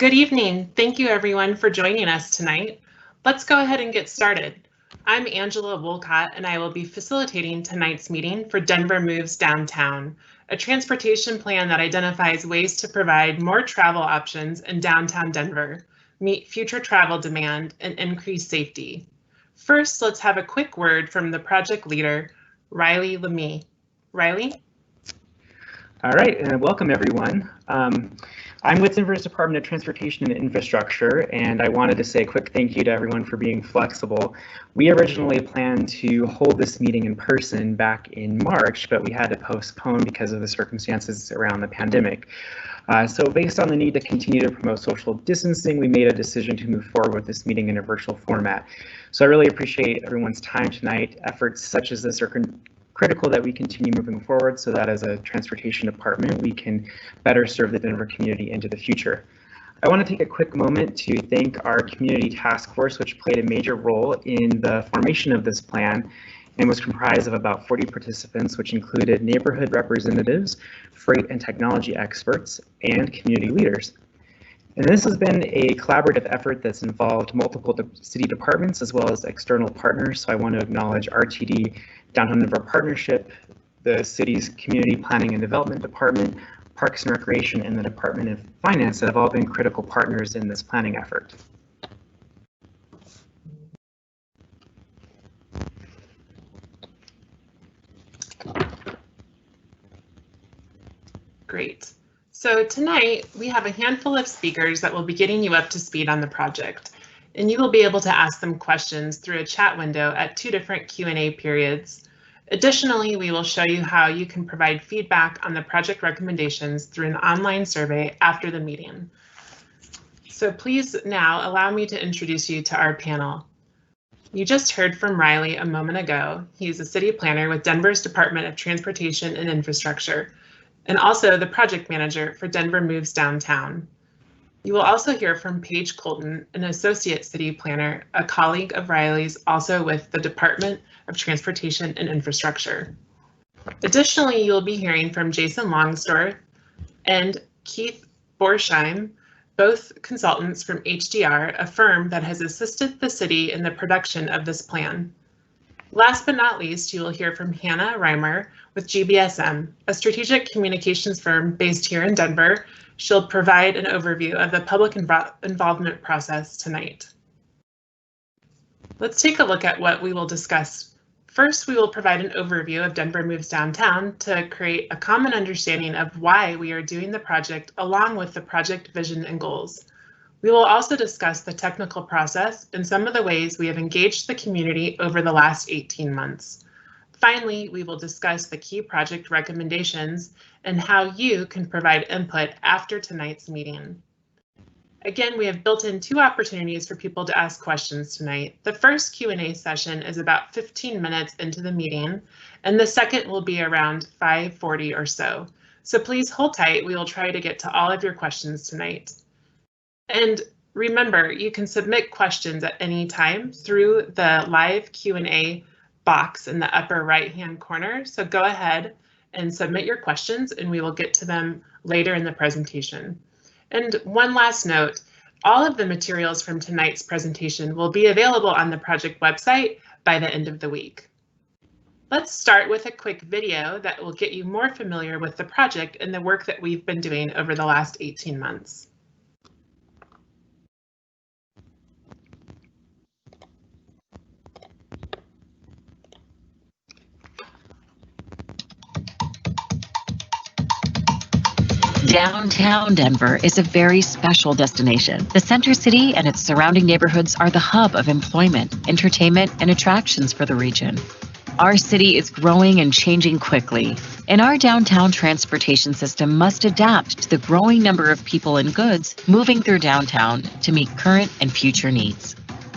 Good evening. Thank you everyone for joining us tonight. Let's go ahead and get started. I'm Angela Wolcott and I will be facilitating tonight's meeting for Denver Moves Downtown, a transportation plan that identifies ways to provide more travel options in downtown Denver, meet future travel demand, and increase safety. First, let's have a quick word from the project leader, Riley Lemie. Riley? All right, and welcome everyone. I'm with Denver's Department of Transportation and Infrastructure, and I wanted to say a quick thank you to everyone for being flexible. We originally planned to hold this meeting in person back in March, but we had to postpone because of the circumstances around the pandemic. So based on the need to continue to promote social distancing, we made a decision to move forward with this meeting in a virtual format. So I really appreciate everyone's time tonight. Efforts such as this are critical that we continue moving forward so that as a transportation department, we can better serve the Denver community into the future. I want to take a quick moment to thank our community task force, which played a major role in the formation of this plan and was comprised of about 40 participants, which included neighborhood representatives, freight and technology experts, and community leaders. And this has been a collaborative effort that's involved multiple city departments as well as external partners. So I want to acknowledge RTD, Downtown Denver Partnership, the city's Community Planning and Development Department, Parks and Recreation, and the Department of Finance that have all been critical partners in this planning effort. Great. So tonight we have a handful of speakers that will be getting you up to speed on the project, and you will be able to ask them questions through a chat window at 2 different Q&A periods. Additionally, we will show you how you can provide feedback on the project recommendations through an online survey after the meeting. So please now allow me to introduce you to our panel. You just heard from Riley a moment ago. He's a city planner with Denver's Department of Transportation and Infrastructure, and also the project manager for Denver Moves Downtown. You will also hear from Paige Colton, an associate city planner, a colleague of Riley's, also with the Department of Transportation and Infrastructure. Additionally, you'll be hearing from Jason Longsdorf and Keith Borsheim, both consultants from HDR, a firm that has assisted the city in the production of this plan. Last but not least, you will hear from Hannah Reimer with GBSM, a strategic communications firm based here in Denver. She'll provide an overview of the public involvement process tonight. Let's take a look at what we will discuss. First, we will provide an overview of Denver Moves Downtown to create a common understanding of why we are doing the project along with the project vision and goals. We will also discuss the technical process and some of the ways we have engaged the community over the last 18 months. Finally, we will discuss the key project recommendations and how you can provide input after tonight's meeting. Again, we have built in 2 opportunities for people to ask questions tonight. The first Q&A session is about 15 minutes into the meeting, and the second will be around 5:40 or so. So please hold tight. We will try to get to all of your questions tonight. And remember, you can submit questions at any time through the live Q&A box in the upper right-hand corner. So go ahead and submit your questions and we will get to them later in the presentation. And one last note, all of the materials from tonight's presentation will be available on the project website by the end of the week. Let's start with a quick video that will get you more familiar with the project and the work that we've been doing over the last 18 months. Downtown Denver is a very special destination. The Center City and its surrounding neighborhoods are the hub of employment, entertainment, and attractions for the region. Our city is growing and changing quickly, and our downtown transportation system must adapt to the growing number of people and goods moving through downtown to meet current and future needs.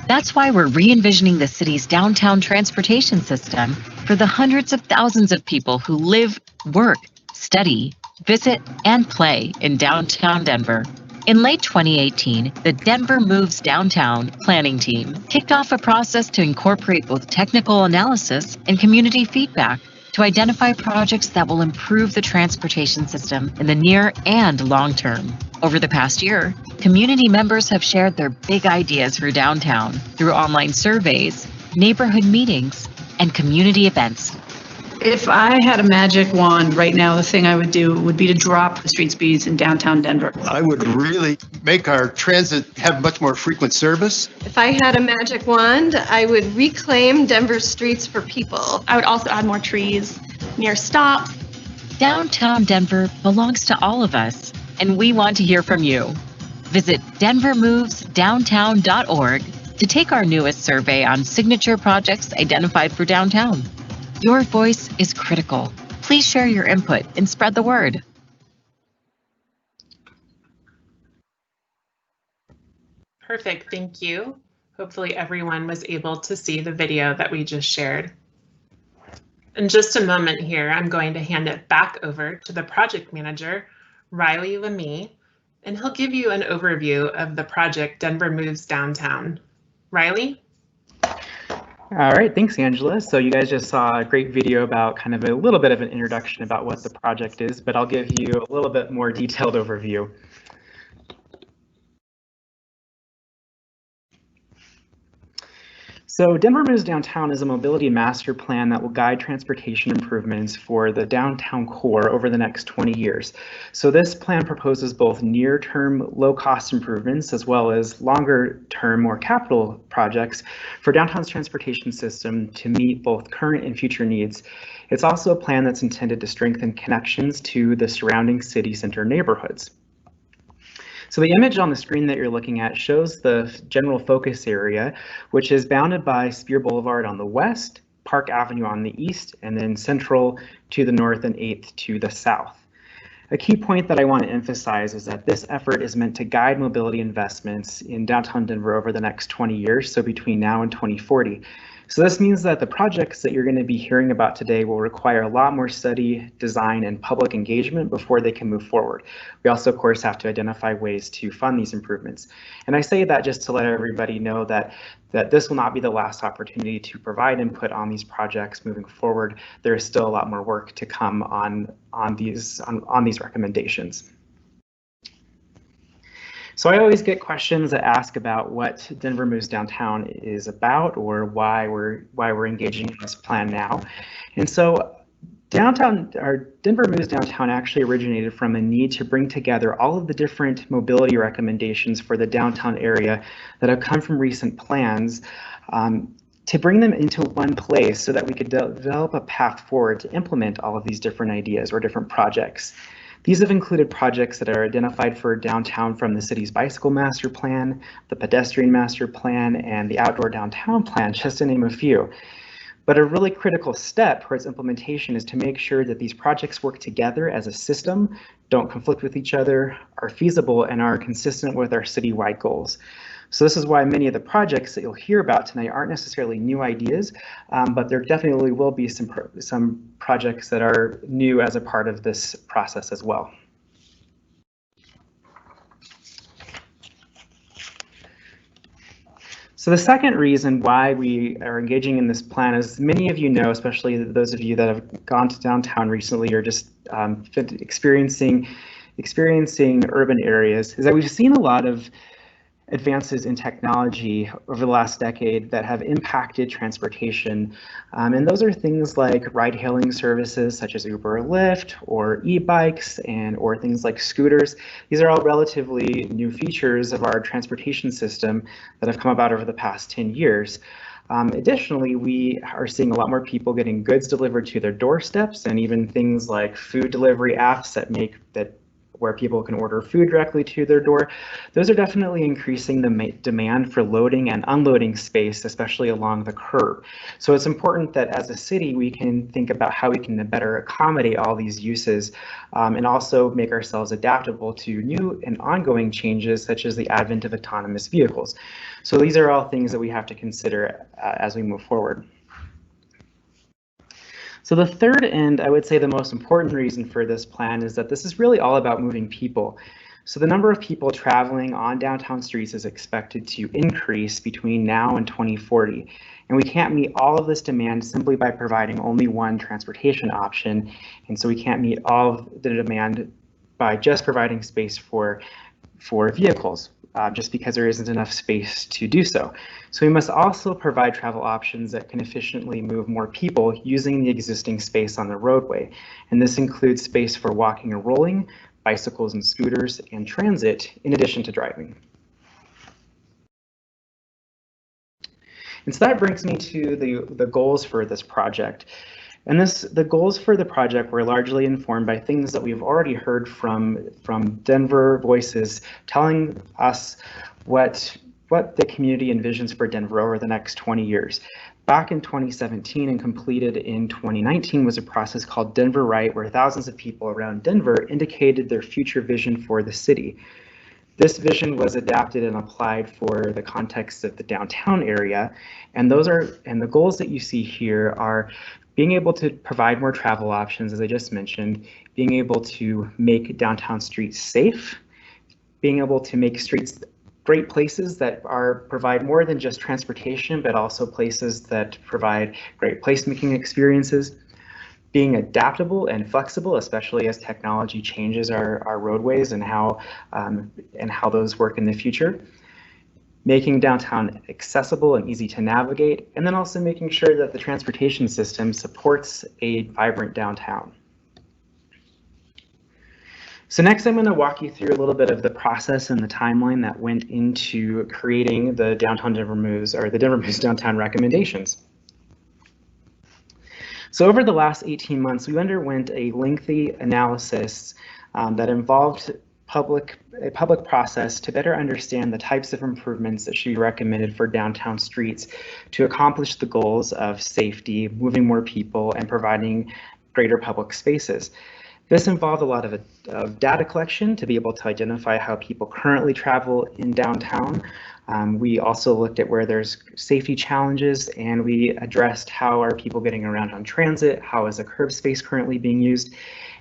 That's why we're re-envisioning the city's downtown transportation system for the hundreds of thousands of people who live, work, study, visit, and play in downtown Denver. In late 2018, the Denver Moves Downtown planning team kicked off a process to incorporate both technical analysis and community feedback to identify projects that will improve the transportation system in the near and long term. Over the past year, community members have shared their big ideas for downtown through online surveys, neighborhood meetings, and community events. If I had a magic wand right now, the thing I would do would be to drop the street speeds in downtown Denver. I would really make our transit have much more frequent service. If I had a magic wand, I would reclaim Denver's streets for people. I would also add more trees near stops. Downtown Denver belongs to all of us, and we want to hear from you. Visit denvermovesdowntown.org to take our newest survey on signature projects identified for downtown. Your voice is critical. Please share your input and spread the word. Perfect, thank you. Hopefully everyone was able to see the video that we just shared. In just a moment here, I'm going to hand it back over to the project manager, Riley Lemie, and he'll give you an overview of the project Denver Moves Downtown. Riley? All right, thanks, Angela. So you guys just saw a great video about kind of a little bit of an introduction about what the project is, but I'll give you a little bit more detailed overview. So Denver Moves Downtown is a mobility master plan that will guide transportation improvements for the downtown core over the next 20 years. So this plan proposes both near-term low-cost improvements as well as longer-term, more capital projects for downtown's transportation system to meet both current and future needs. It's also a plan that's intended to strengthen connections to the surrounding city center neighborhoods. So the image on the screen that you're looking at shows the general focus area, which is bounded by Spear Boulevard on the west, Park Avenue on the east, and then Central to the north and 8th to the south. A key point that I want to emphasize is that this effort is meant to guide mobility investments in downtown Denver over the next 20 years, so between now and 2040. So this means that the projects that you're going to be hearing about today will require a lot more study, design, and public engagement before they can move forward. We also, of course, have to identify ways to fund these improvements. And I say that just to let everybody know that this will not be the last opportunity to provide input on these projects moving forward. There is still a lot more work to come on these recommendations. So I always get questions that ask about what Denver Moves Downtown is about, or why we're engaging in this plan now. And so Denver Moves Downtown actually originated from a need to bring together all of the different mobility recommendations for the downtown area that have come from recent plans, to bring them into one place so that we could develop a path forward to implement all of these different ideas or different projects. These have included projects that are identified for downtown from the city's bicycle master plan, the pedestrian master plan, and the outdoor downtown plan, just to name a few. But a really critical step towards implementation is to make sure that these projects work together as a system, don't conflict with each other, are feasible, and are consistent with our citywide goals. So this is why many of the projects that you'll hear about tonight aren't necessarily new ideas, but there definitely will be some projects that are new as a part of this process as well. So the second reason why we are engaging in this plan is, many of you know, especially those of you that have gone to downtown recently or just experiencing urban areas, is that we've seen a lot of advances in technology over the last decade that have impacted transportation. And those are things like ride-hailing services such as Uber or Lyft, or e-bikes, or things like scooters. These are all relatively new features of our transportation system that have come about over the past 10 years. Additionally, we are seeing a lot more people getting goods delivered to their doorsteps, and even things like food delivery apps where people can order food directly to their door. Those are definitely increasing the demand for loading and unloading space, especially along the curb. So it's important that as a city, we can think about how we can better accommodate all these uses, and also make ourselves adaptable to new and ongoing changes, such as the advent of autonomous vehicles. So these are all things that we have to consider as we move forward. So the third, and I would say the most important reason for this plan, is that this is really all about moving people. So the number of people traveling on downtown streets is expected to increase between now and 2040. And we can't meet all of this demand simply by providing only one transportation option. And so we can't meet all of the demand by just providing space for for vehicles, just because there isn't enough space to do so. So we must also provide travel options that can efficiently move more people using the existing space on the roadway. And this includes space for walking or rolling, bicycles and scooters, and transit, in addition to driving. And so that brings me to the goals for this project. And the goals for the project were largely informed by things that we've already heard from Denver voices telling us what the community envisions for Denver over the next 20 years. Back in 2017 and completed in 2019 was a process called Denver Right, where thousands of people around Denver indicated their future vision for the city. This vision was adapted and applied for the context of the downtown area, and the goals that you see here are being able to provide more travel options, as I just mentioned, being able to make downtown streets safe, being able to make streets great places that provide more than just transportation, but also places that provide great placemaking experiences, being adaptable and flexible, especially as technology changes our roadways and how those work in the future, making downtown accessible and easy to navigate, and then also making sure that the transportation system supports a vibrant downtown. So next I'm going to walk you through a little bit of the process and the timeline that went into creating the Downtown Denver Moves, or the Denver Moves Downtown recommendations. So over the last 18 months, we underwent a lengthy analysis that involved a public process to better understand the types of improvements that should be recommended for downtown streets to accomplish the goals of safety, moving more people, and providing greater public spaces. This involved a lot of data collection to be able to identify how people currently travel in downtown. We also looked at where there's safety challenges, and we addressed how are people getting around on transit, how is the curb space currently being used,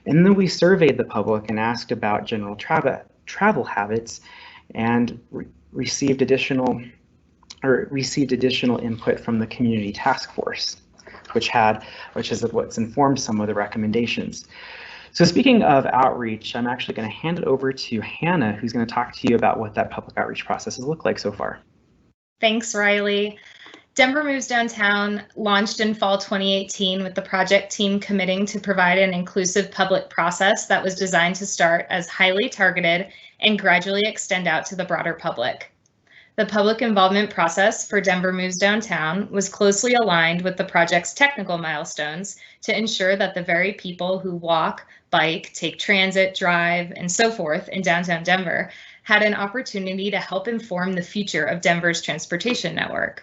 and then we surveyed the public and asked about general travel habits, and received additional input from the community task force, which is what's informed some of the recommendations. So speaking of outreach, I'm actually going to hand it over to Hannah, who's going to talk to you about what that public outreach process has looked like so far. Thanks, Riley. Denver Moves Downtown launched in fall 2018 with the project team committing to provide an inclusive public process that was designed to start as highly targeted and gradually extend out to the broader public. The public involvement process for Denver Moves Downtown was closely aligned with the project's technical milestones to ensure that the very people who walk, bike, take transit, drive, and so forth in downtown Denver had an opportunity to help inform the future of Denver's transportation network.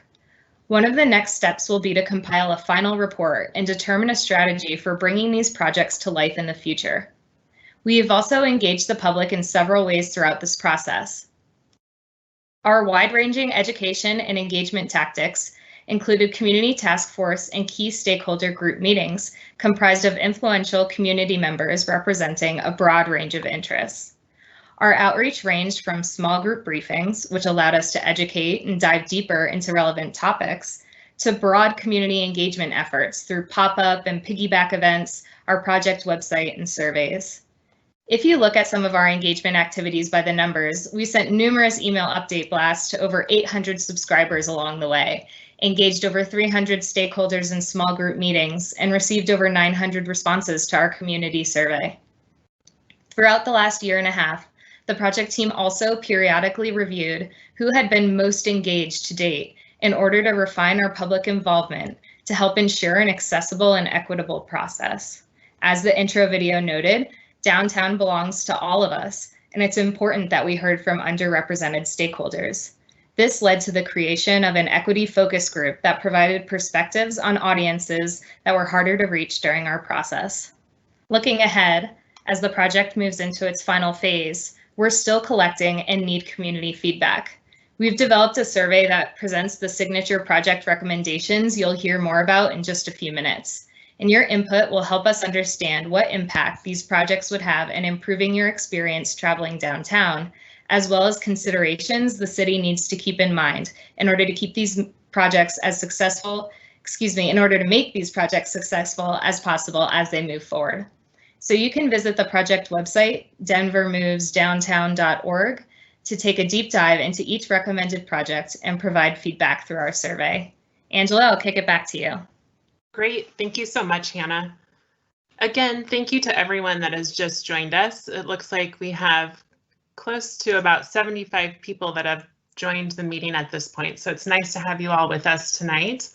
One of the next steps will be to compile a final report and determine a strategy for bringing these projects to life in the future. We have also engaged the public in several ways throughout this process. Our wide-ranging education and engagement tactics included community task force and key stakeholder group meetings comprised of influential community members representing a broad range of interests. Our outreach ranged from small group briefings, which allowed us to educate and dive deeper into relevant topics, to broad community engagement efforts through pop-up and piggyback events, our project website, and surveys. If you look at some of our engagement activities by the numbers, we sent numerous email update blasts to over 800 subscribers along the way, engaged over 300 stakeholders in small group meetings, and received over 900 responses to our community survey. Throughout the last year and a half, the project team also periodically reviewed who had been most engaged to date in order to refine our public involvement to help ensure an accessible and equitable process. As the intro video noted, downtown belongs to all of us, and it's important that we heard from underrepresented stakeholders. This led to the creation of an equity focus group that provided perspectives on audiences that were harder to reach during our process. Looking ahead, as the project moves into its final phase, we're still collecting and need community feedback. We've developed a survey that presents the signature project recommendations you'll hear more about in just a few minutes. And your input will help us understand what impact these projects would have in improving your experience traveling downtown, as well as considerations the city needs to keep in mind in order to keep these projects as successful, in order to make these projects successful as possible as they move forward. So you can visit the project website, denvermovesdowntown.org, to take a deep dive into each recommended project and provide feedback through our survey. Angela, I'll kick it back to you. Great. Thank you so much, Hannah. Again, thank you to everyone that has just joined us. It looks like we have close to about 75 people that have joined the meeting at this point. So it's nice to have you all with us tonight.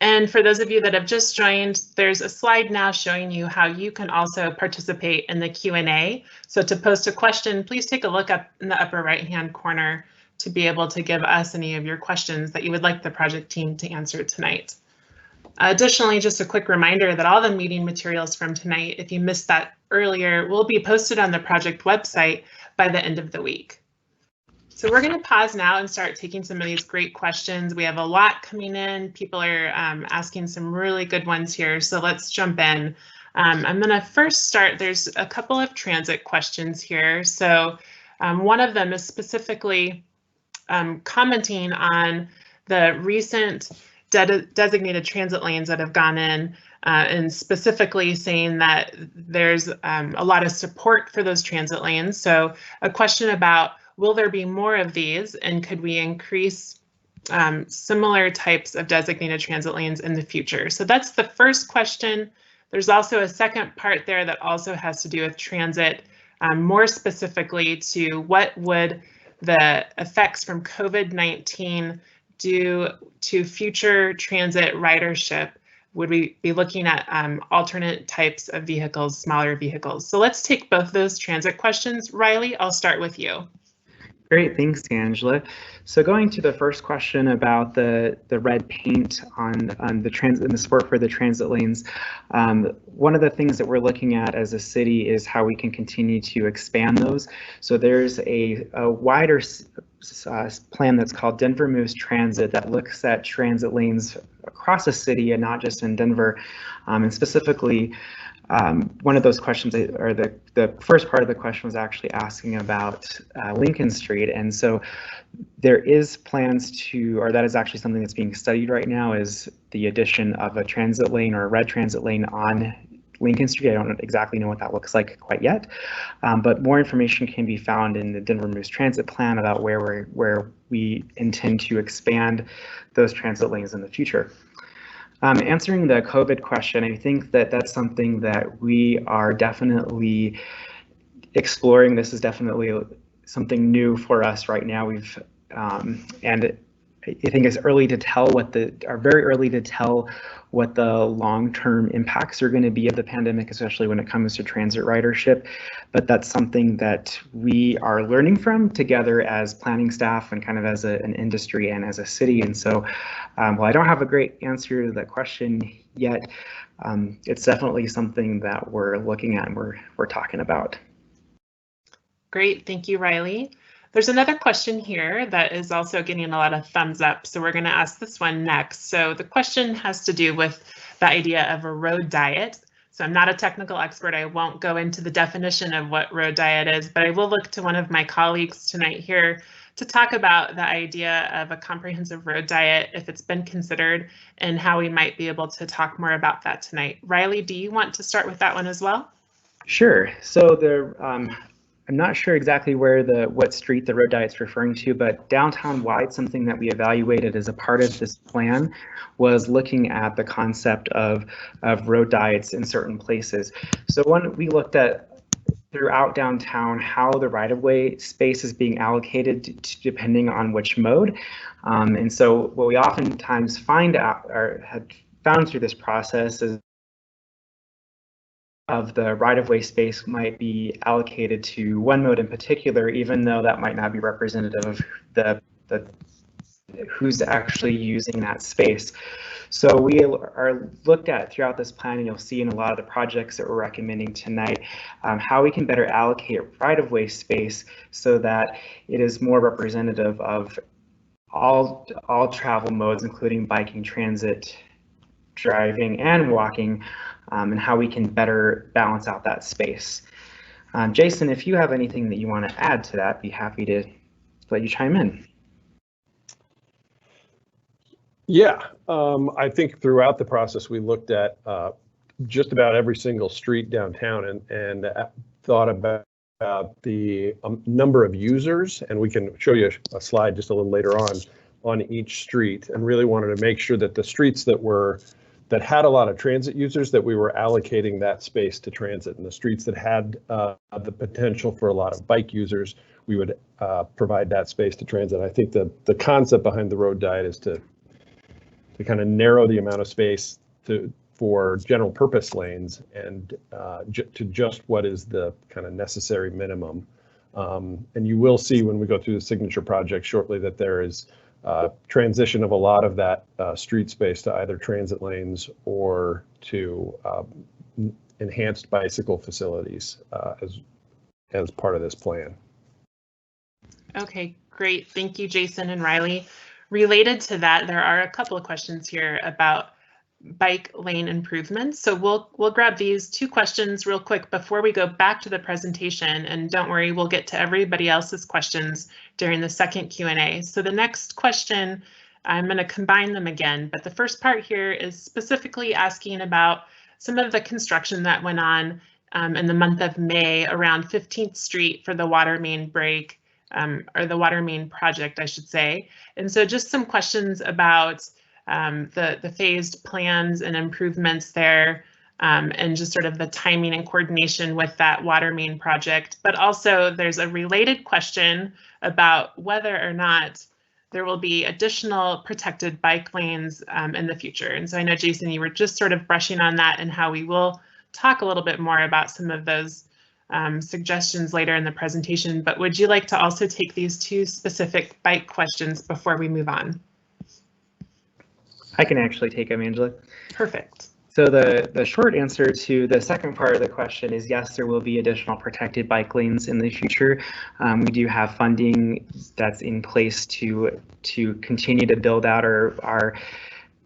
And for those of you that have just joined, there's a slide now showing you how you can also participate in the Q&A. So to post a question, please take a look up in the upper right-hand corner to be able to give us any of your questions that you would like the project team to answer tonight. Additionally, just a quick reminder that all the meeting materials from tonight, if you missed that earlier, will be posted on the project website by the end of the week. So we're going to pause now and start taking some of these great questions. We have a lot coming in. People are asking some really good ones here. So let's jump in. I'm going to first start. There's a couple of transit questions here. So one of them is specifically commenting on the recent designated transit lanes that have gone in and specifically saying that there's a lot of support for those transit lanes. So a question about, will there be more of these, and could we increase similar types of designated transit lanes in the future? So that's the first question. There's also a second part there that also has to do with transit, more specifically to what would the effects from COVID-19 do to future transit ridership? Would we be looking at alternate types of vehicles, smaller vehicles? So let's take both those transit questions. Riley, I'll start with you. Great, thanks, Angela. So going to the first question about the red paint on the transit and the support for the transit lanes, one of the things that we're looking at as a city is how we can continue to expand those. So there's a wider plan that's called Denver Moves Transit that looks at transit lanes across the city and not just in Denver, and specifically one of those questions, or the first part of the question, was actually asking about Lincoln Street. And so there is plans to, or that is actually something that's being studied right now, is the addition of a transit lane or a red transit lane on Lincoln Street. I don't exactly know what that looks like quite yet, but more information can be found in the Denver Moves Transit Plan about where we intend to expand those transit lanes in the future. Answering the COVID question, I think that that's something that we are definitely exploring. This is definitely something new for us right now. And I think it's early to tell very early to tell what the long-term impacts are going to be of the pandemic, especially when it comes to transit ridership. But that's something that we are learning from together as planning staff and kind of as an industry and as a city. And so while I don't have a great answer to that question yet, it's definitely something that we're looking at and we're talking about. Great, thank you, Riley. There's another question here that is also getting a lot of thumbs up, so we're going to ask this one next. So the question has to do with the idea of a road diet. So I'm not a technical expert. I won't go into the definition of what road diet is, but I will look to one of my colleagues tonight here to talk about the idea of a comprehensive road diet, if it's been considered, and how we might be able to talk more about that tonight. Riley, do you want to start with that one as well? Sure. So I'm not sure exactly what street the road diet's referring to, but downtown wide, something that we evaluated as a part of this plan was looking at the concept of road diets in certain places. So we looked at throughout downtown how the right-of-way space is being allocated depending on which mode. And so what we oftentimes find out, or had found through this process, is of the right-of-way space might be allocated to one mode in particular, even though that might not be representative of the who's actually using that space. So we are looked at throughout this plan, and you'll see in a lot of the projects that we're recommending tonight, how we can better allocate right-of-way space so that it is more representative of all travel modes, including biking, transit, driving, and walking, and how we can better balance out that space. Jason, if you have anything that you want to add to that, be happy to let you chime in. Yeah, I think throughout the process we looked at just about every single street downtown and thought about the number of users, and we can show you a slide just a little later on each street, and really wanted to make sure that the streets that had a lot of transit users, that we were allocating that space to transit, and the streets that had the potential for a lot of bike users, we would provide that space to transit. I think the concept behind the road diet is to kind of narrow the amount of space for general purpose lanes and to just what is the kind of necessary minimum. And you will see when we go through the signature project shortly that there is transition of a lot of that street space to either transit lanes or to enhanced bicycle facilities as part of this plan. Okay, great. Thank you, Jason and Riley. Related to that, there are a couple of questions here about bike lane improvements. So we'll grab these two questions real quick before we go back to the presentation. And don't worry, we'll get to everybody else's questions during the second Q&A. So the next question, I'm going to combine them again, but the first part here is specifically asking about some of the construction that went on in the month of May around 15th Street for the water main break, or the water main project, I should say. And so just some questions about the phased plans and improvements there, and just sort of the timing and coordination with that water main project. But also there's a related question about whether or not there will be additional protected bike lanes in the future. And so I know, Jason, you were just sort of brushing on that and how we will talk a little bit more about some of those suggestions later in the presentation, but would you like to also take these two specific bike questions before we move on? I can actually take them, Angela. Perfect. So the short answer to the second part of the question is yes, there will be additional protected bike lanes in the future. We do have funding that's in place to continue to build out our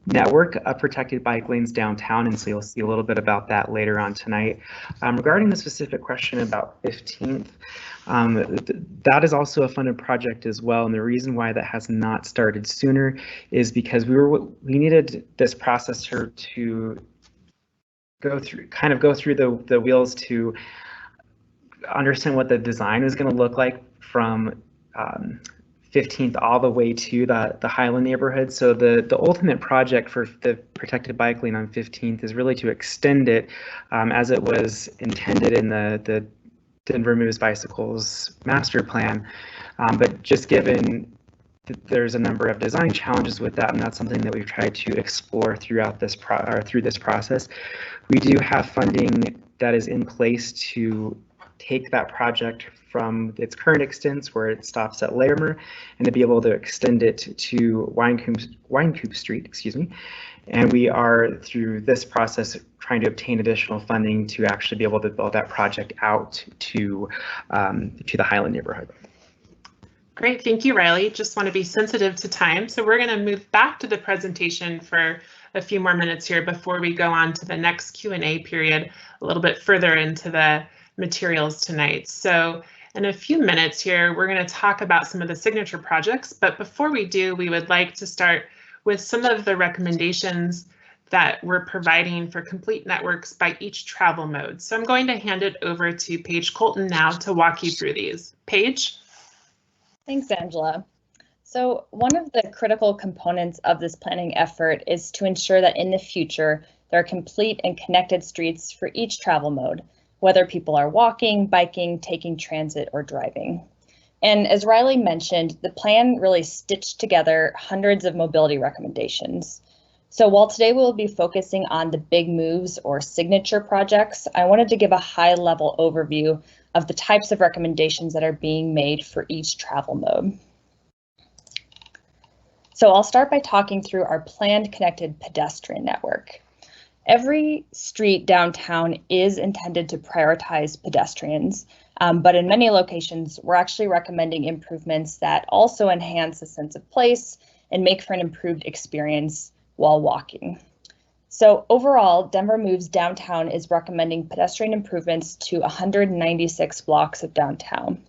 network of protected bike lanes downtown, and so you'll see a little bit about that later on tonight. Regarding the specific question about 15th, that is also a funded project as well, and the reason why that has not started sooner is because we needed this process to go through the wheels to understand what the design is going to look like from 15th all the way to the Highland neighborhood. So the ultimate project for the protected bike lane on 15th is really to extend it as it was intended in the Denver Moves Bicycles master plan. But just given that there's a number of design challenges with that, and that's something that we've tried to explore throughout this through this process. We do have funding that is in place to take that project from its current extent where it stops at Larimer and to be able to extend it to Winecoop Street, excuse me. And we are through this process trying to obtain additional funding to actually be able to build that project out to the Highland neighborhood. Great, thank you, Riley. Just want to be sensitive to time. So we're going to move back to the presentation for a few more minutes here before we go on to the next Q&A period a little bit further into the materials tonight. So in a few minutes here, we're going to talk about some of the signature projects, but before we do, we would like to start with some of the recommendations that we're providing for complete networks by each travel mode. So I'm going to hand it over to Paige Colton now to walk you through these. Paige? Thanks, Angela. So one of the critical components of this planning effort is to ensure that in the future, there are complete and connected streets for each travel mode, whether people are walking, biking, taking transit, or driving. And as Riley mentioned, the plan really stitched together hundreds of mobility recommendations. So while today we'll be focusing on the big moves or signature projects, I wanted to give a high-level overview of the types of recommendations that are being made for each travel mode. So I'll start by talking through our planned connected pedestrian network. Every street downtown is intended to prioritize pedestrians, but in many locations, we're actually recommending improvements that also enhance a sense of place and make for an improved experience while walking. So overall, Denver Moves Downtown is recommending pedestrian improvements to 196 blocks of downtown.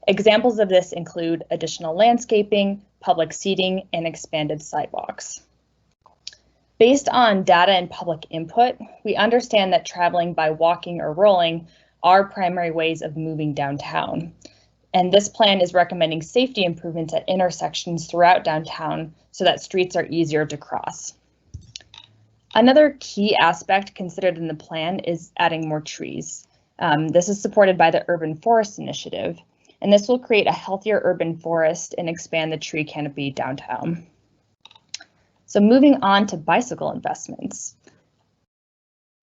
Examples of this include additional landscaping, public seating, and expanded sidewalks. Based on data and public input, we understand that traveling by walking or rolling are primary ways of moving downtown. And this plan is recommending safety improvements at intersections throughout downtown so that streets are easier to cross. Another key aspect considered in the plan is adding more trees. This is supported by the Urban Forest Initiative, and this will create a healthier urban forest and expand the tree canopy downtown. So moving on to bicycle investments.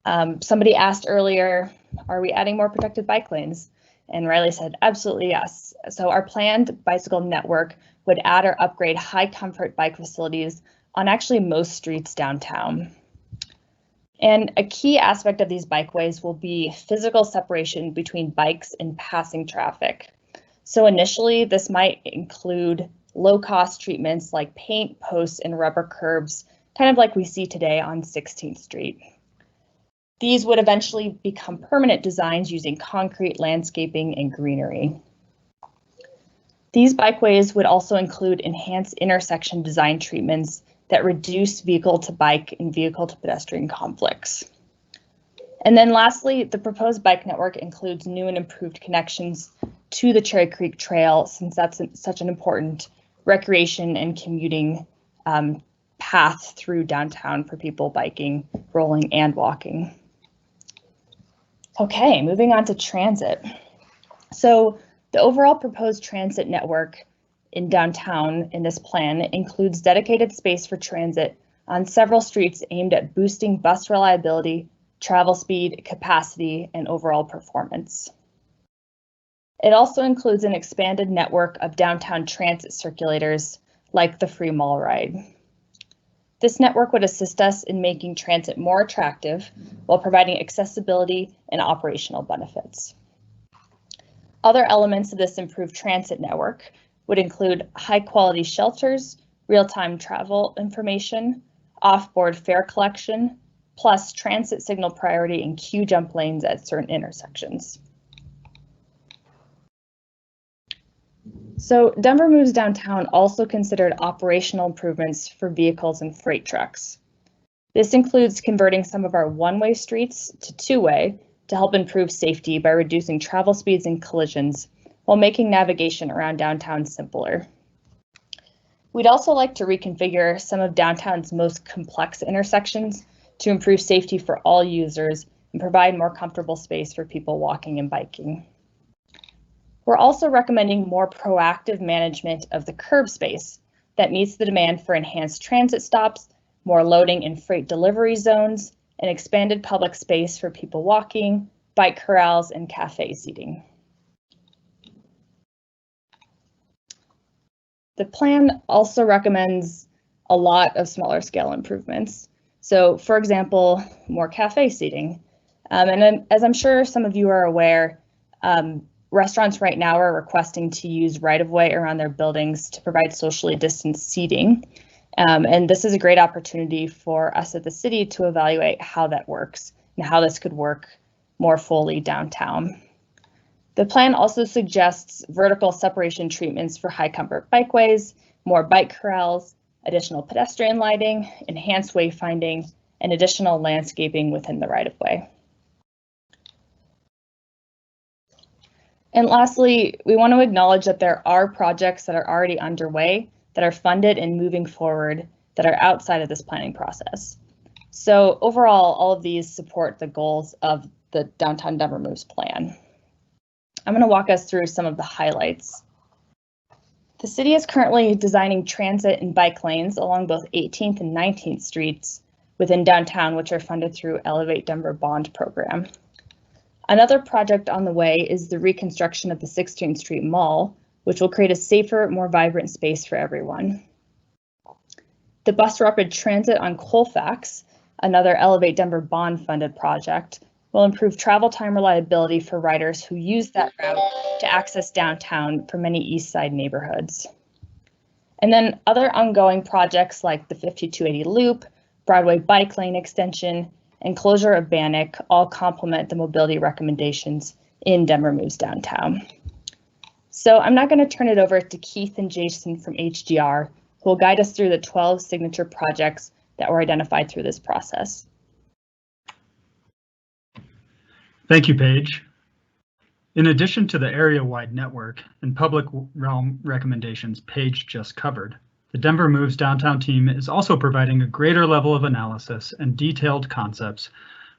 Somebody asked earlier, are we adding more protected bike lanes? And Riley said, absolutely yes. So our planned bicycle network would add or upgrade high comfort bike facilities on actually most streets downtown. And a key aspect of these bikeways will be physical separation between bikes and passing traffic. So initially, this might include low-cost treatments like paint, posts, and rubber curbs, kind of like we see today on 16th Street. These would eventually become permanent designs using concrete, landscaping, and greenery. These bikeways would also include enhanced intersection design treatments that reduce vehicle to bike and vehicle to pedestrian conflicts. And then lastly, the proposed bike network includes new and improved connections to the Cherry Creek Trail, since that's such an important recreation and commuting path through downtown for people biking, rolling, and walking. Okay, moving on to transit. So the overall proposed transit network in downtown in this plan includes dedicated space for transit on several streets aimed at boosting bus reliability, travel speed, capacity, and overall performance. It also includes an expanded network of downtown transit circulators like the free mall ride. This network would assist us in making transit more attractive while providing accessibility and operational benefits. Other elements of this improved transit network would include high-quality shelters, real-time travel information, off-board fare collection, plus transit signal priority and queue jump lanes at certain intersections. So Denver Moves Downtown also considered operational improvements for vehicles and freight trucks. This includes converting some of our one-way streets to two-way to help improve safety by reducing travel speeds and collisions while making navigation around downtown simpler. We'd also like to reconfigure some of downtown's most complex intersections to improve safety for all users and provide more comfortable space for people walking and biking. We're also recommending more proactive management of the curb space that meets the demand for enhanced transit stops, more loading and freight delivery zones, and expanded public space for people walking, bike corrals, and cafe seating. The plan also recommends a lot of smaller scale improvements. So for example, more cafe seating. And as I'm sure some of you are aware, restaurants right now are requesting to use right-of-way around their buildings to provide socially distanced seating. And this is a great opportunity for us at the city to evaluate how that works and how this could work more fully downtown. The plan also suggests vertical separation treatments for high comfort bikeways, more bike corrals, additional pedestrian lighting, enhanced wayfinding, and additional landscaping within the right-of-way. And lastly, we want to acknowledge that there are projects that are already underway that are funded and moving forward that are outside of this planning process. So overall, all of these support the goals of the Downtown Denver Moves plan. I'm going to walk us through some of the highlights. The city is currently designing transit and bike lanes along both 18th and 19th streets within downtown, which are funded through Elevate Denver Bond Program. Another project on the way is the reconstruction of the 16th Street Mall, which will create a safer, more vibrant space for everyone. The Bus Rapid Transit on Colfax, another Elevate Denver Bond funded project, will improve travel time reliability for riders who use that route to access downtown from many East Side neighborhoods. And then other ongoing projects like the 5280 Loop, Broadway Bike Lane Extension, and closure of Bannock all complement the mobility recommendations in Denver Moves Downtown. So I'm now going to turn it over to Keith and Jason from HDR, who will guide us through the 12 signature projects that were identified through this process. Thank you, Paige. In addition to the area-wide network and public realm recommendations Paige just covered, the Denver Moves Downtown team is also providing a greater level of analysis and detailed concepts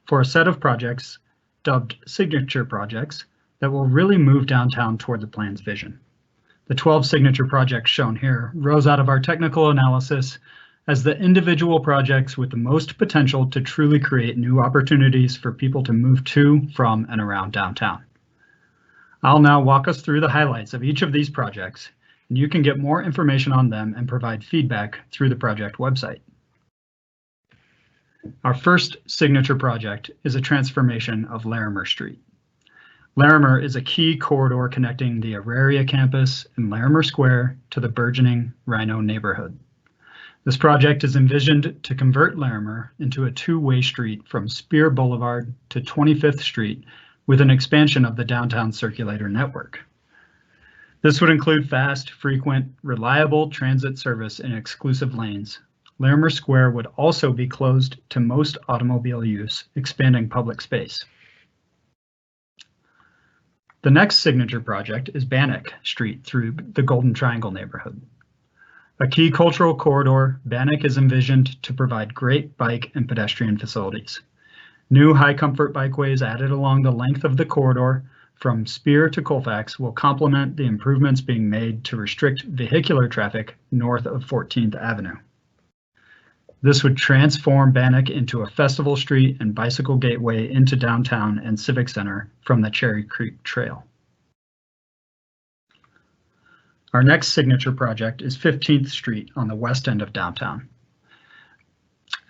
for a set of projects dubbed signature projects that will really move downtown toward the plan's vision. The 12 signature projects shown here rose out of our technical analysis as the individual projects with the most potential to truly create new opportunities for people to move to, from, and around downtown. I'll now walk us through the highlights of each of these projects, and you can get more information on them and provide feedback through the project website. Our first signature project is a transformation of Larimer Street. Larimer is a key corridor connecting the Auraria campus and Larimer Square to the burgeoning RiNo neighborhood. This project is envisioned to convert Larimer into a two-way street from Spear Boulevard to 25th Street with an expansion of the downtown circulator network. This would include fast, frequent, reliable transit service in exclusive lanes. Larimer Square would also be closed to most automobile use, expanding public space. The next signature project is Bannock Street through the Golden Triangle neighborhood. A key cultural corridor, Bannock is envisioned to provide great bike and pedestrian facilities. New high-comfort bikeways added along the length of the corridor from Spear to Colfax will complement the improvements being made to restrict vehicular traffic north of 14th Avenue. This would transform Bannock into a festival street and bicycle gateway into downtown and Civic Center from the Cherry Creek Trail. Our next signature project is 15th Street on the west end of downtown.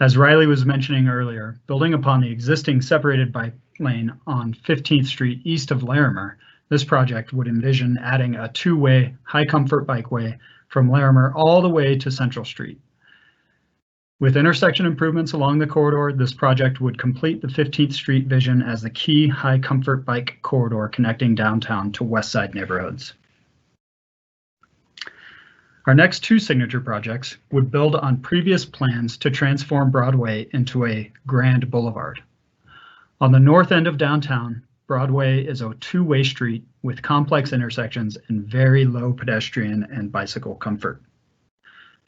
As Riley was mentioning earlier, building upon the existing separated bike lane on 15th Street east of Larimer, this project would envision adding a two-way high-comfort bikeway from Larimer all the way to Central Street. With intersection improvements along the corridor, this project would complete the 15th Street vision as the key high-comfort bike corridor connecting downtown to West Side neighborhoods. Our next two signature projects would build on previous plans to transform Broadway into a grand boulevard. On the north end of downtown, Broadway is a two-way street with complex intersections and very low pedestrian and bicycle comfort.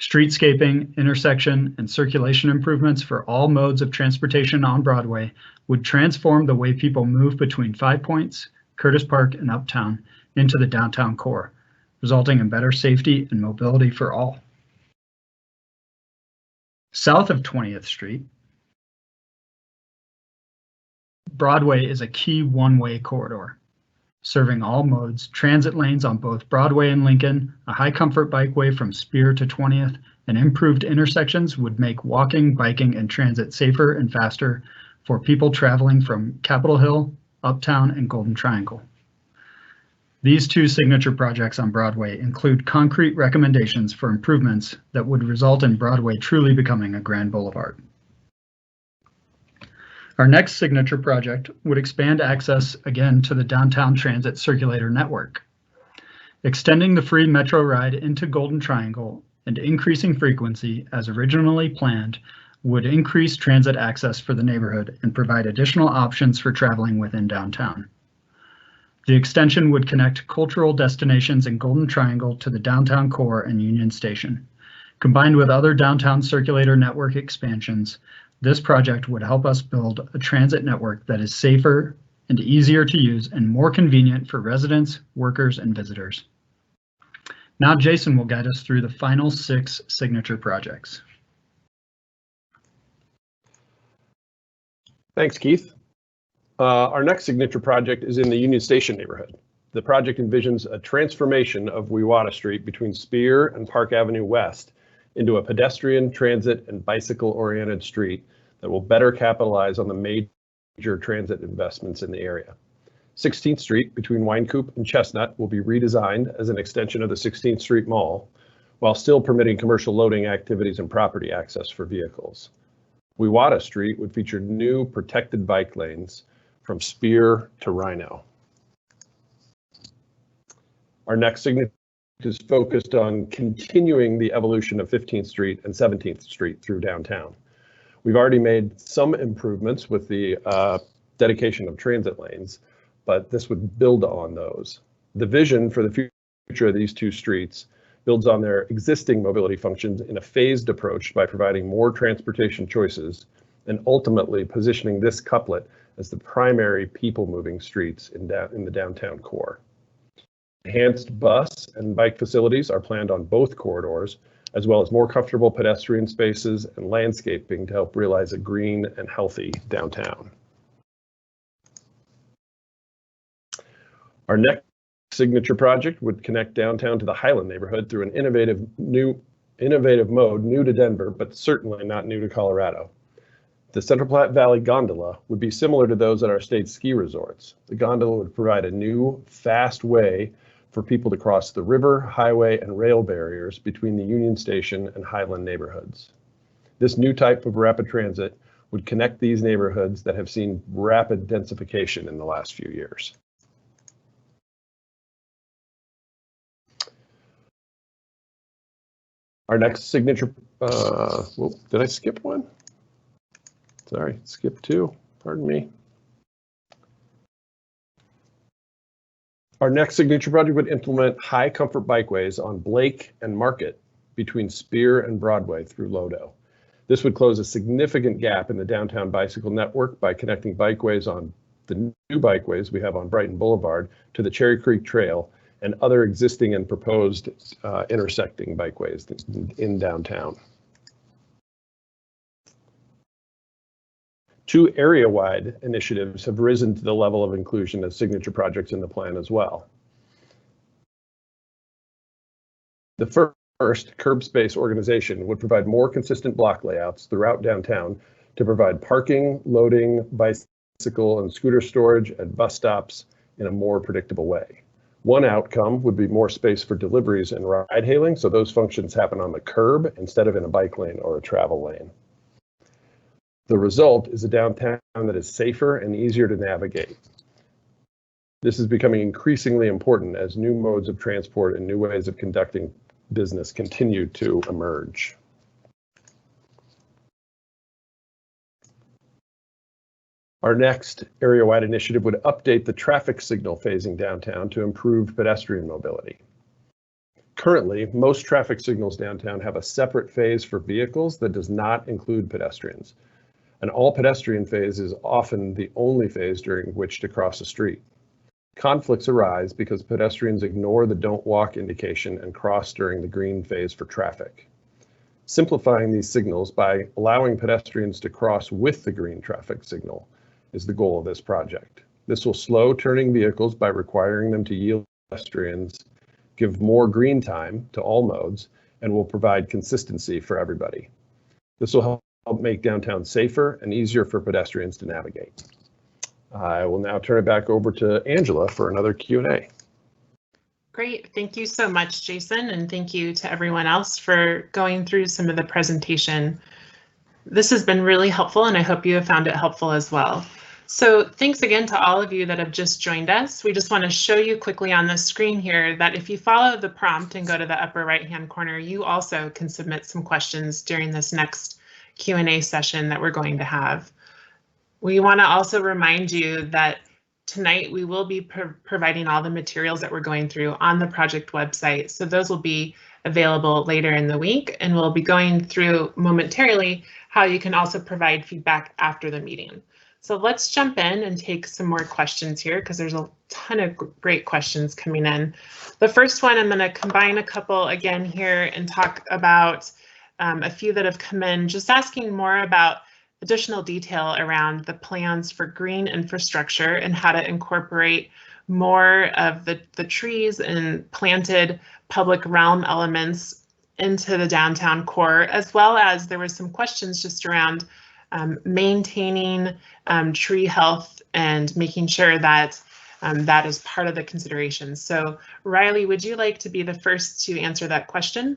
Streetscaping, intersection, and circulation improvements for all modes of transportation on Broadway would transform the way people move between Five Points, Curtis Park, and Uptown into the downtown core, resulting in better safety and mobility for all. South of 20th Street, Broadway is a key one-way corridor, serving all modes, transit lanes on both Broadway and Lincoln, a high-comfort bikeway from Spear to 20th, and improved intersections would make walking, biking, and transit safer and faster for people traveling from Capitol Hill, Uptown, and Golden Triangle. These two signature projects on Broadway include concrete recommendations for improvements that would result in Broadway truly becoming a grand boulevard. Our next signature project would expand access again to the downtown transit circulator network. Extending the free Metro ride into Golden Triangle and increasing frequency as originally planned would increase transit access for the neighborhood and provide additional options for traveling within downtown. The extension would connect cultural destinations in Golden Triangle to the downtown core and Union Station. Combined with other downtown circulator network expansions, this project would help us build a transit network that is safer and easier to use and more convenient for residents, workers, and visitors. Now Jason will guide us through the final 6 signature projects. Thanks, Keith. Our next signature project is in the Union Station neighborhood. The project envisions a transformation of Wewata Street between Spear and Park Avenue West into a pedestrian, transit, and bicycle-oriented street that will better capitalize on the major transit investments in the area. 16th Street between Winecoop and Chestnut will be redesigned as an extension of the 16th Street Mall, while still permitting commercial loading activities and property access for vehicles. Wewata Street would feature new protected bike lanes from Spear to RiNo. Our next signature is focused on continuing the evolution of 15th Street and 17th Street through downtown. We've already made some improvements with the dedication of transit lanes, but this would build on those. The vision for the future of these two streets builds on their existing mobility functions in a phased approach by providing more transportation choices and ultimately positioning this couplet as the primary people-moving streets in the downtown core. Enhanced bus and bike facilities are planned on both corridors, as well as more comfortable pedestrian spaces and landscaping to help realize a green and healthy downtown. Our next signature project would connect downtown to the Highland neighborhood through an innovative mode new to Denver, but certainly not new to Colorado. The Central Platte Valley Gondola would be similar to those at our state ski resorts. The gondola would provide a new, fast way for people to cross the river, highway, and rail barriers between the Union Station and Highland neighborhoods. This new type of rapid transit would connect these neighborhoods that have seen rapid densification in the last few years. Our next signature, did I skip one? Sorry, skip two, pardon me. Our next signature project would implement high comfort bikeways on Blake and Market between Spear and Broadway through Lodo. This would close a significant gap in the downtown bicycle network by connecting bikeways on the new bikeways we have on Brighton Boulevard to the Cherry Creek Trail and other existing and proposed intersecting bikeways in downtown. Two area-wide initiatives have risen to the level of inclusion as signature projects in the plan as well. The first, curb space organization, would provide more consistent block layouts throughout downtown to provide parking, loading, bicycle, and scooter storage at bus stops in a more predictable way. One outcome would be more space for deliveries and ride hailing, so those functions happen on the curb instead of in a bike lane or a travel lane. The result is a downtown that is safer and easier to navigate. This is becoming increasingly important as new modes of transport and new ways of conducting business continue to emerge. Our next area-wide initiative would update the traffic signal phasing downtown to improve pedestrian mobility. Currently, most traffic signals downtown have a separate phase for vehicles that does not include pedestrians. An all pedestrian phase is often the only phase during which to cross a street. Conflicts arise because pedestrians ignore the don't walk indication and cross during the green phase for traffic. Simplifying these signals by allowing pedestrians to cross with the green traffic signal is the goal of this project. This will slow turning vehicles by requiring them to yield to pedestrians, give more green time to all modes, and will provide consistency for everybody. This will help make downtown safer and easier for pedestrians to navigate. I will now turn it back over to Angela for another Q&A. Great, thank you so much, Jason, and thank you to everyone else for going through some of the presentation. This has been really helpful, and I hope you have found it helpful as well. So thanks again to all of you that have just joined us. We just want to show you quickly on the screen here that if you follow the prompt and go to the upper right-hand corner, you also can submit some questions during this next Q&A session that we're going to have. We want to also remind you that tonight we will be providing all the materials that we're going through on the project website. So those will be available later in the week, and we'll be going through momentarily how you can also provide feedback after the meeting. So let's jump in and take some more questions here because there's a ton of great questions coming in. The first one, I'm going to combine a couple again here and talk about a few that have come in, just asking more about additional detail around the plans for green infrastructure and how to incorporate more of the trees and planted public realm elements into the downtown core, as well as there were some questions just around maintaining tree health and making sure that that is part of the consideration. So Riley, would you like to be the first to answer that question?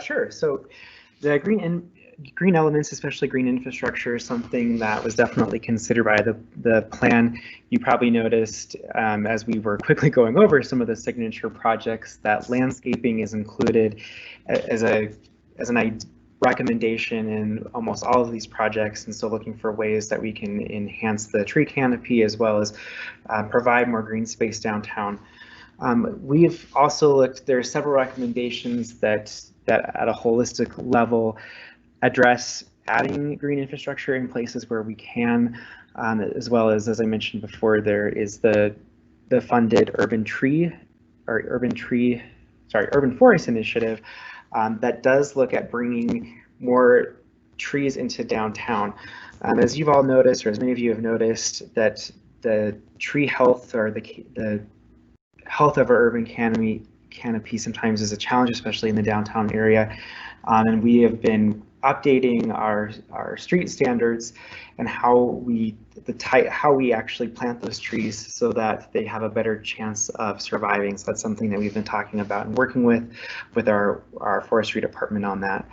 Sure. So the green elements, especially green infrastructure, is something that was definitely considered by the plan. You probably noticed as we were quickly going over some of the signature projects that landscaping is included as an recommendation in almost all of these projects, and so looking for ways that we can enhance the tree canopy as well as provide more green space downtown. We've also looked, there are several recommendations that at a holistic level address adding green infrastructure in places where we can, as well as I mentioned before, there is the funded urban forest initiative that does look at bringing more trees into downtown. As you've all noticed, or as many of you have noticed, that the tree health or the health of our urban canopy sometimes is a challenge, especially in the downtown area. And we have been updating our street standards and how we actually plant those trees so that they have a better chance of surviving. So that's something that we've been talking about and working with our forestry department on that.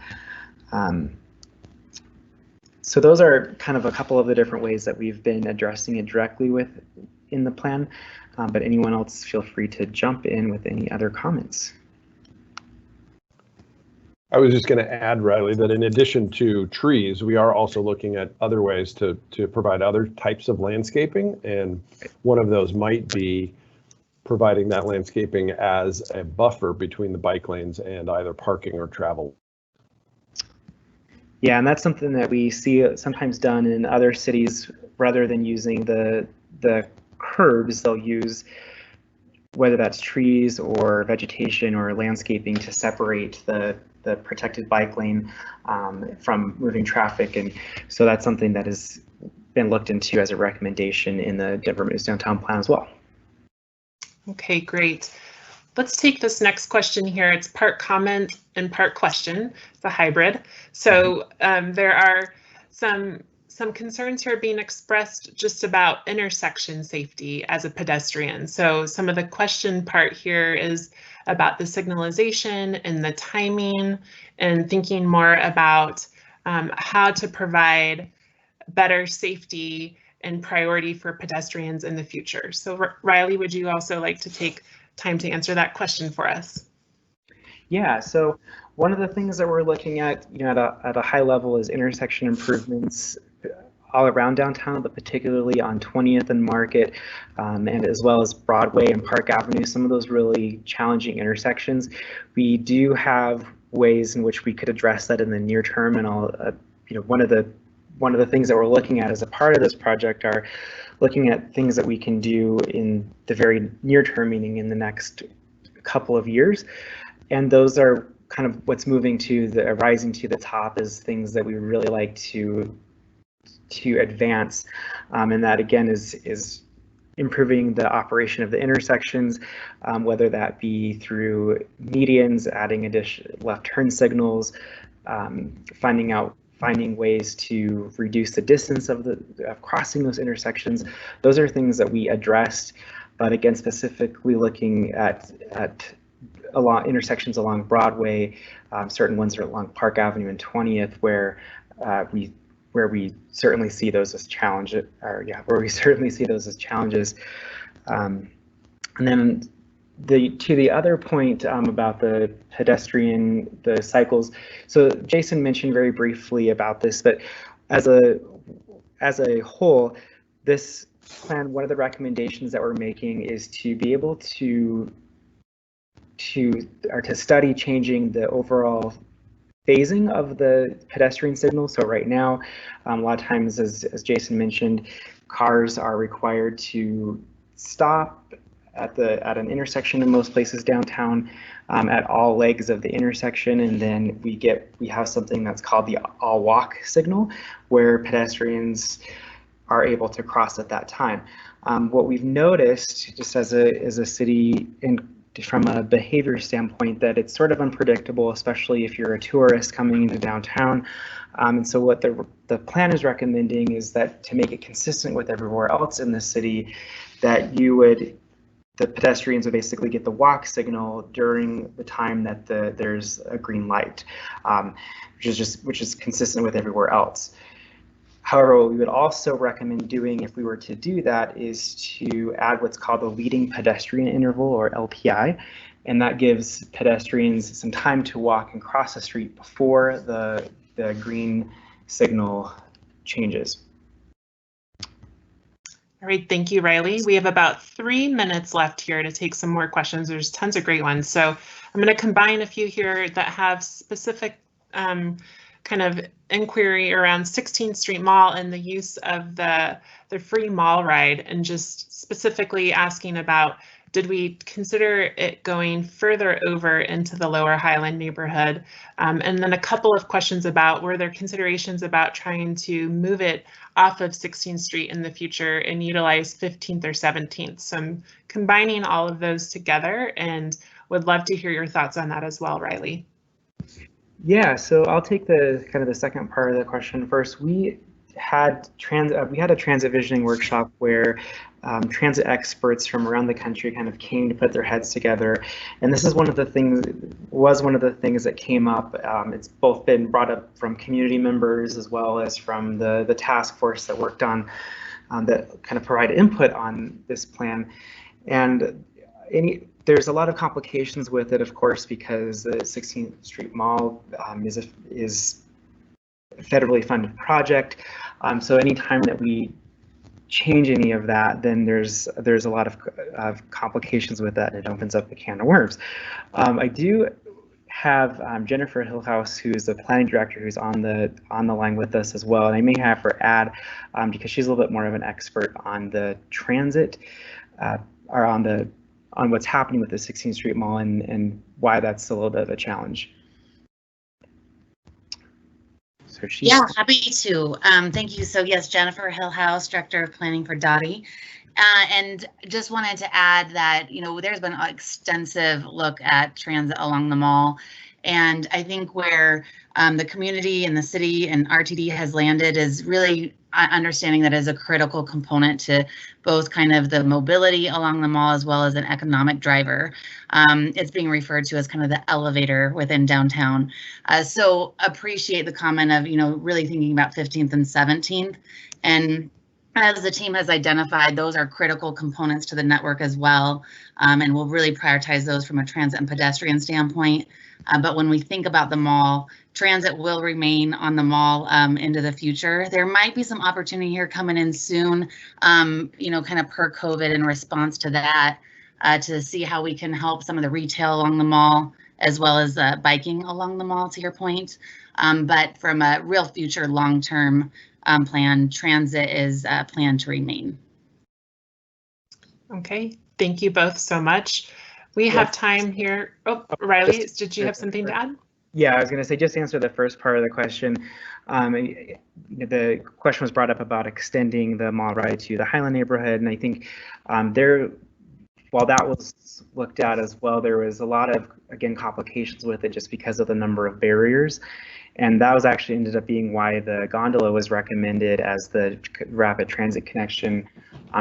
So those are kind of a couple of the different ways that we've been addressing it directly in the plan. But anyone else, feel free to jump in with any other comments. I was just going to add, Riley, that in addition to trees, we are also looking at other ways to provide other types of landscaping. And one of those might be providing that landscaping as a buffer between the bike lanes and either parking or travel. Yeah, and that's something that we see sometimes done in other cities. Rather than using the curbs, they'll use, whether that's trees or vegetation or landscaping, to separate the protected bike lane from moving traffic. And so that's something that has been looked into as a recommendation in the Denver Moves Downtown plan as well. Okay, great. Let's take this next question here. It's part comment and part question. It's a hybrid. So there are some concerns here being expressed just about intersection safety as a pedestrian. So some of the question part here is about the signalization and the timing, and thinking more about how to provide better safety and priority for pedestrians in the future. So Riley, would you also like to take time to answer that question for us? Yeah, so one of the things that we're looking at, at a high level, is intersection improvements all around downtown, but particularly on 20th and Market, and as well as Broadway and Park Avenue, some of those really challenging intersections. We do have ways in which we could address that in the near term, and one of the things that we're looking at as a part of this project are looking at things that we can do in the very near term, meaning in the next couple of years. And those are kind of what's rising to the top is things that we would really like to advance, and that again is improving the operation of the intersections, whether that be through medians, adding additional left turn signals, finding ways to reduce the distance of crossing those intersections. Those are things that we addressed, but again, specifically looking at along intersections along Broadway, certain ones are along Park Avenue and 20th, where we certainly see those as challenges. And then to the other point about the pedestrian, the cycles. So Jason mentioned very briefly about this, but as a whole, this plan, one of the recommendations that we're making is to be able to study changing the overall phasing of the pedestrian signal. So right now, a lot of times, as Jason mentioned, cars are required to stop at an intersection in most places downtown at all legs of the intersection, and then we have something that's called the all walk signal, where pedestrians are able to cross at that time. What we've noticed, just as a city, from a behavior standpoint, that it's sort of unpredictable, especially if you're a tourist coming into downtown. And so what the plan is recommending is that to make it consistent with everywhere else in the city, that the pedestrians would basically get the walk signal during the time that there's a green light, which is consistent with everywhere else. However, what we would also recommend doing if we were to do that is to add what's called the leading pedestrian interval, or LPI. and that gives pedestrians some time to walk and cross the street before the green signal changes. All right, thank you, Riley. We have about 3 minutes left here to take some more questions. There's tons of great ones. So I'm going to combine a few here that have specific kind of inquiry around 16th Street Mall and the use of the free mall ride, and just specifically asking about, did we consider it going further over into the Lower Highland neighborhood? And then a couple of questions about, were there considerations about trying to move it off of 16th Street in the future and utilize 15th or 17th? So I'm combining all of those together and would love to hear your thoughts on that as well, Riley. Yeah, so I'll take the second part of the question first. We had a transit visioning workshop where transit experts from around the country kind of came to put their heads together, and this is one of the things that came up. It's both been brought up from community members as well as from the task force that worked on that kind of provided input on this plan. And there's a lot of complications with it, of course, because the 16th Street Mall is a federally funded project. So anytime that we change any of that, then there's a lot of complications with that, and it opens up a can of worms. I do have Jennifer Hillhouse, who's the planning director, who's on the line with us as well, and I may have her add because she's a little bit more of an expert on the transit or on what's happening with the 16th Street Mall and why that's a little bit of a challenge. So yeah, happy to. Thank you. So yes, Jennifer Hillhouse, Director of Planning for Dottie. And just wanted to add that, there's been an extensive look at transit along the mall. And I think where the community and the city and RTD has landed is really understanding that as a critical component to both kind of the mobility along the mall as well as an economic driver. It's being referred to as kind of the elevator within downtown. So appreciate the comment of, really thinking about 15th and 17th. And as the team has identified, those are critical components to the network as well. And we'll really prioritize those from a transit and pedestrian standpoint. But when we think about the mall, transit will remain on the mall into the future. There might be some opportunity here coming in soon, kind of per COVID in response to that, to see how we can help some of the retail along the mall, as well as biking along the mall, to your point. But from a real future long-term plan, transit is planned to remain. Okay, thank you both so much. We have time here. Oh, Riley, did you have something to add? Yeah, I was going to say, just answer the first part of the question. The question was brought up about extending the mall ride to the Highland neighborhood, and I think while that was looked at as well, there was a lot of, again, complications with it just because of the number of barriers. And that was actually ended up being why the gondola was recommended as the rapid transit connection,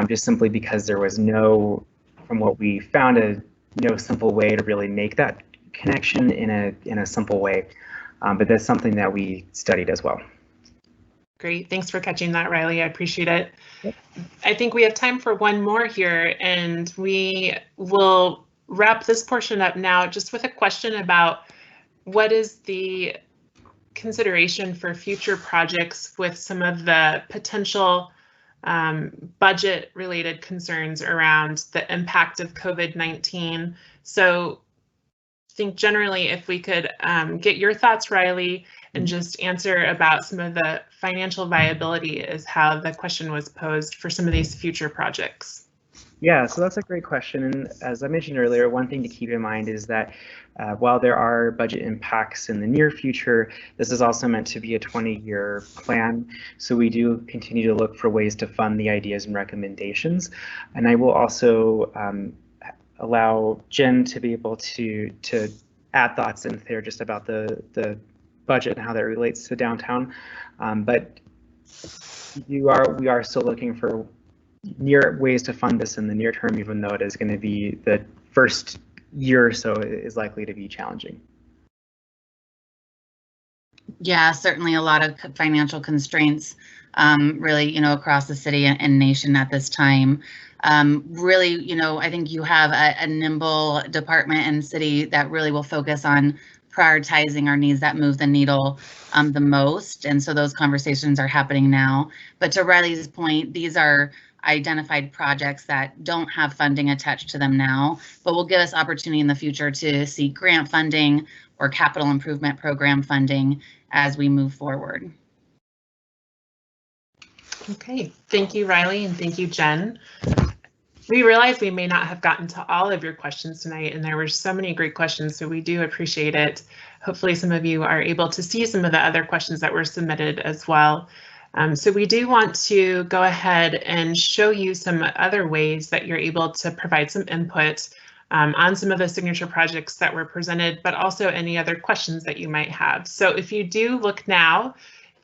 just simply because there was from what we found, no simple way to really make that connection in a simple way. But that's something that we studied as well. Great, thanks for catching that, Riley. I appreciate it. Yep. I think we have time for one more here, and we will wrap this portion up now just with a question about what is the consideration for future projects with some of the potential budget related concerns around the impact of COVID-19. So I think generally if we could get your thoughts, Riley, and just answer about some of the financial viability is how the question was posed for some of these future projects. Yeah, so that's a great question. And as I mentioned earlier, one thing to keep in mind is that while there are budget impacts in the near future, this is also meant to be a 20-year plan. So we do continue to look for ways to fund the ideas and recommendations. And I will also allow Jen to be able to add thoughts in there just about the budget and how that relates to downtown. But we are still looking for ways to fund this in the near term, even though it is going to be the first year or so is likely to be challenging. Yeah, certainly a lot of financial constraints really, across the city and nation at this time. Really, I think you have a nimble department and city that really will focus on prioritizing our needs that move the needle the most. And so those conversations are happening now. But to Riley's point, these are identified projects that don't have funding attached to them now, but will give us opportunity in the future to seek grant funding or capital improvement program funding as we move forward. Okay, thank you, Riley, and thank you, Jen. We realize we may not have gotten to all of your questions tonight, and there were so many great questions, so we do appreciate it. Hopefully some of you are able to see some of the other questions that were submitted as well. So we do want to go ahead and show you some other ways that you're able to provide some input on some of the signature projects that were presented, but also any other questions that you might have. So if you do look now,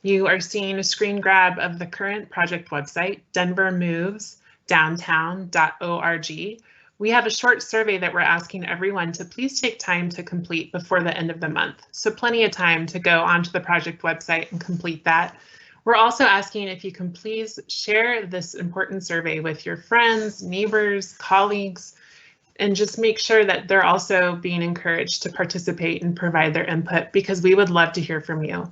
you are seeing a screen grab of the current project website, denvermovesdowntown.org. We have a short survey that we're asking everyone to please take time to complete before the end of the month. So plenty of time to go onto the project website and complete that. We're also asking if you can please share this important survey with your friends, neighbors, colleagues, and just make sure that they're also being encouraged to participate and provide their input, because we would love to hear from you.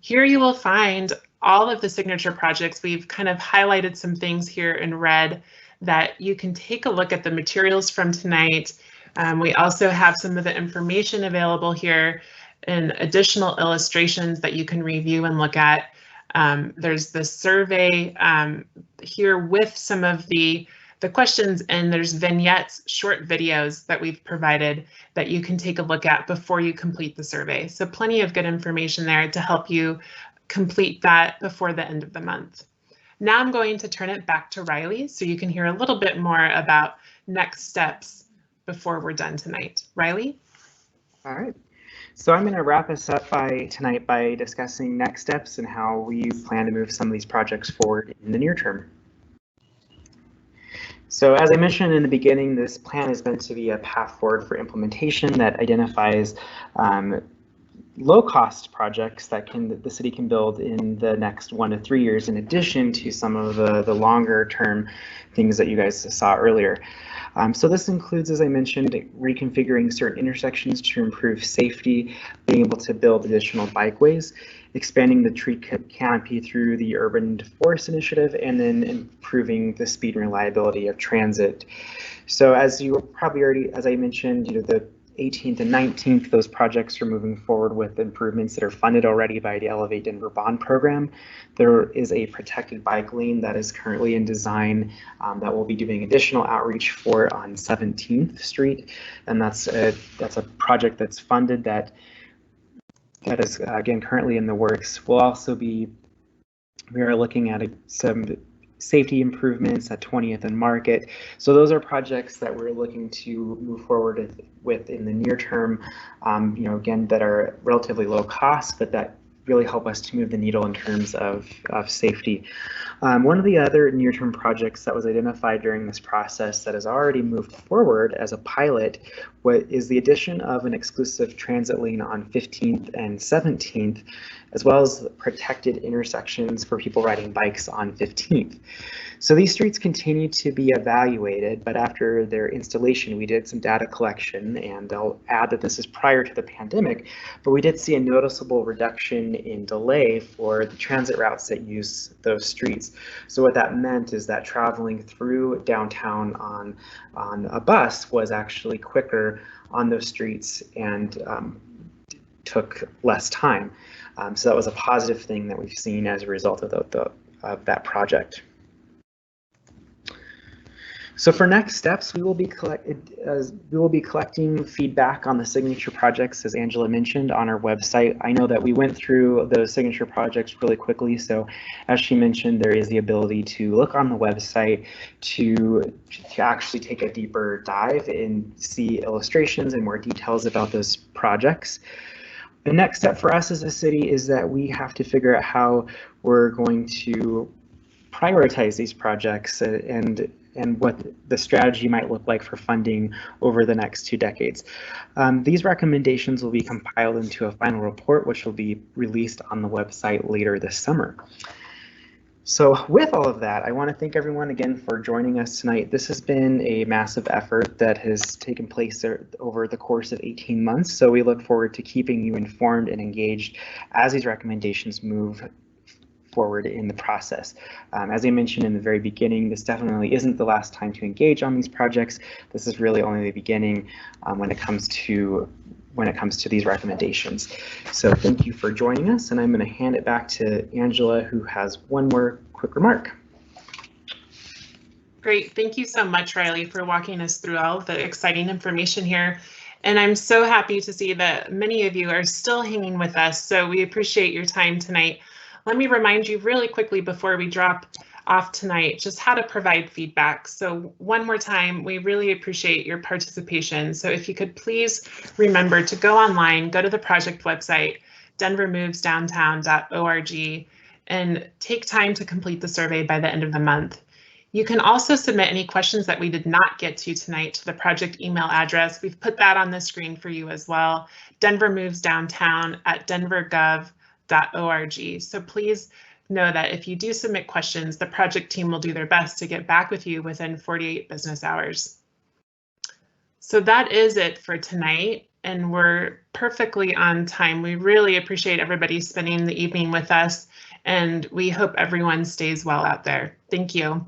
Here you will find all of the signature projects. We've kind of highlighted some things here in red that you can take a look at the materials from tonight. We also have some of the information available here and additional illustrations that you can review and look at. There's the survey here with some of the questions, and there's vignettes, short videos that we've provided that you can take a look at before you complete the survey. So plenty of good information there to help you complete that before the end of the month. Now I'm going to turn it back to Riley so you can hear a little bit more about next steps before we're done tonight. Riley? All right. So I'm going to wrap us up tonight by discussing next steps and how we plan to move some of these projects forward in the near term. So as I mentioned in the beginning, this plan is meant to be a path forward for implementation that identifies low-cost projects that the city can build in the next 1 to 3 years, in addition to some of the longer-term things that you guys saw earlier. So this includes, as I mentioned, reconfiguring certain intersections to improve safety, being able to build additional bikeways, expanding the tree canopy through the Urban Forest Initiative, and then improving the speed and reliability of transit. So as you probably already, as I mentioned, the 18th and 19th, those projects are moving forward with improvements that are funded already by the Elevate Denver Bond Program. There is a protected bike lane that is currently in design that we'll be doing additional outreach for on 17th Street, and that's a project that's funded that is again currently in the works. We are looking at some safety improvements at 20th and Market. So those are projects that we're looking to move forward with in the near term, again, that are relatively low cost, but that really help us to move the needle in terms of safety. One of the other near-term projects that was identified during this process that has already moved forward as a pilot is the addition of an exclusive transit lane on 15th and 17th, as well as protected intersections for people riding bikes on 15th. So these streets continue to be evaluated, but after their installation, we did some data collection, and I'll add that this is prior to the pandemic, but we did see a noticeable reduction in delay for the transit routes that use those streets. So what that meant is that traveling through downtown on a bus was actually quicker on those streets and took less time. So that was a positive thing that we've seen as a result of that project. So for next steps, we will be collecting feedback on the signature projects, as Angela mentioned, on our website. I know that we went through those signature projects really quickly, so as she mentioned, there is the ability to look on the website to actually take a deeper dive and see illustrations and more details about those projects. The next step for us as a city is that we have to figure out how we're going to prioritize these projects and what the strategy might look like for funding over the next 2 decades. These recommendations will be compiled into a final report, which will be released on the website later this summer. So with all of that, I want to thank everyone again for joining us tonight. This has been a massive effort that has taken place over the course of 18 months. So we look forward to keeping you informed and engaged as these recommendations move forward in the process. As I mentioned in the very beginning, this definitely isn't the last time to engage on these projects. This is really only the beginning when it comes to these recommendations. So thank you for joining us, and I'm going to hand it back to Angela, who has one more quick remark. Great. Thank you so much, Riley, for walking us through all of the exciting information here. And I'm so happy to see that many of you are still hanging with us, so we appreciate your time tonight. Let me remind you really quickly before we drop off tonight just how to provide feedback. So one more time, we really appreciate your participation. So if you could please remember to go online, go to the project website, denvermovesdowntown.org, and take time to complete the survey by the end of the month. You can also submit any questions that we did not get to tonight to the project email address. We've put that on the screen for you as well, denvermovesdowntown@denvergov.org. So please know that if you do submit questions, the project team will do their best to get back with you within 48 business hours. So that is it for tonight, and we're perfectly on time. We really appreciate everybody spending the evening with us, and we hope everyone stays well out there. Thank you.